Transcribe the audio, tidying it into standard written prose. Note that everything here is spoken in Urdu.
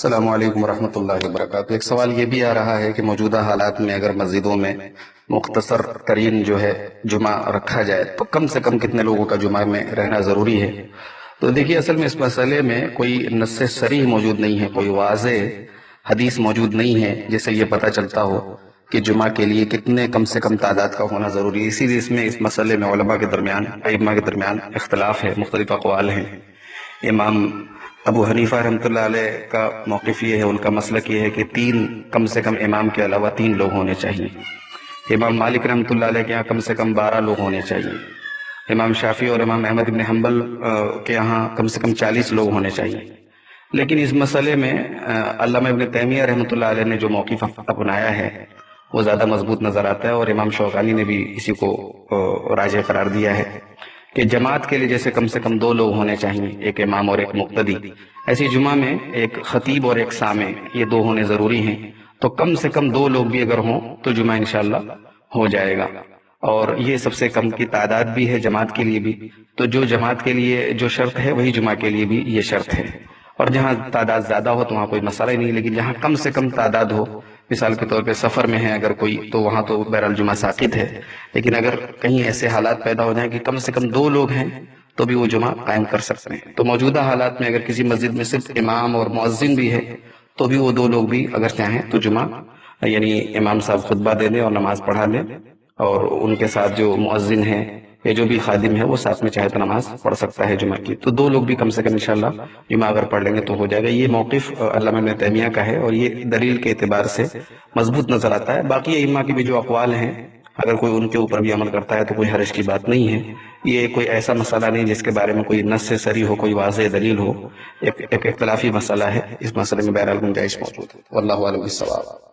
السلام علیکم ورحمۃ اللہ وبرکاتہ۔ ایک سوال یہ بھی آ رہا ہے کہ موجودہ حالات میں اگر مسجدوں میں مختصر ترین جو ہے جمعہ رکھا جائے تو کم سے کم کتنے لوگوں کا جمعہ میں رہنا ضروری ہے؟ تو دیکھیے، اصل میں اس مسئلے میں کوئی نص صریح موجود نہیں ہے، کوئی واضح حدیث موجود نہیں ہے جس سے یہ پتہ چلتا ہو کہ جمعہ کے لیے کتنے کم سے کم تعداد کا ہونا ضروری ہے۔ اسی لیے اس مسئلے میں علماء کے درمیان، ائمہ کے درمیان اختلاف ہے، مختلف اقوال ہیں۔ امام ابو حنیفہ رحمۃ اللہ علیہ کا موقف یہ ہے، ان کا مسلک یہ ہے کہ کم سے کم امام کے علاوہ 3 لوگ ہونے چاہیے۔ امام مالک رحمۃ اللہ علیہ کے یہاں کم سے کم 12 لوگ ہونے چاہیے۔ امام شافعی اور امام احمد بن حنبل کے یہاں کم سے کم 40 لوگ ہونے چاہیے۔ لیکن اس مسئلے میں علامہ ابن تیمیہ رحمۃ اللہ علیہ نے جو موقف اپنایا ہے وہ زیادہ مضبوط نظر آتا ہے، اور امام شوکانی نے بھی اسی کو راجح قرار دیا ہے کہ جماعت کے لیے جیسے کم سے کم 2 لوگ ہونے چاہیے، ایک امام اور ایک مقتدی، ایسی جمعہ میں ایک خطیب اور ایک سامع، یہ 2 ہونے ضروری ہیں۔ تو کم سے کم 2 لوگ بھی اگر ہوں تو جمعہ انشاءاللہ ہو جائے گا، اور یہ سب سے کم کی تعداد بھی ہے جماعت کے لیے بھی۔ تو جو جماعت کے لیے جو شرط ہے وہی جمعہ کے لیے بھی یہ شرط ہے، اور جہاں تعداد زیادہ ہو تو وہاں کوئی مسئلہ ہی نہیں، لیکن جہاں کم سے کم تعداد ہو، مثال کے طور پہ سفر میں ہے اگر کوئی، تو وہاں تو بہرحال جمعہ ساقط ہے۔ لیکن اگر کہیں ایسے حالات پیدا ہو جائیں کہ کم سے کم 2 لوگ ہیں تو بھی وہ جمعہ قائم کر سکتے ہیں۔ تو موجودہ حالات میں اگر کسی مسجد میں صرف امام اور مؤذن بھی ہے تو بھی وہ 2 لوگ بھی اگر چاہیں تو جمعہ، یعنی امام صاحب خطبہ دے دیں اور نماز پڑھا لیں، اور ان کے ساتھ جو مؤذن ہے یا جو بھی خادم ہے وہ ساتھ میں چاہے تو نماز پڑھ سکتا ہے جمعہ کی۔ تو 2 لوگ بھی کم سے کم انشاءاللہ جمعہ اگر پڑھ لیں گے تو ہو جائے گا۔ یہ موقف علامہ ابن تیمیہ کا ہے، اور یہ دلیل کے اعتبار سے مضبوط نظر آتا ہے۔ باقی ائمہ کی بھی جو اقوال ہیں، اگر کوئی ان کے اوپر بھی عمل کرتا ہے تو کوئی حرج کی بات نہیں ہے۔ یہ کوئی ایسا مسئلہ نہیں جس کے بارے میں کوئی نص صریح ہو، کوئی واضح دلیل ہو، ایک اختلافی مسئلہ ہے۔ اس مسئلے میں بہرحال گنجائش موجود ہے۔ واللہ اعلم بالصواب۔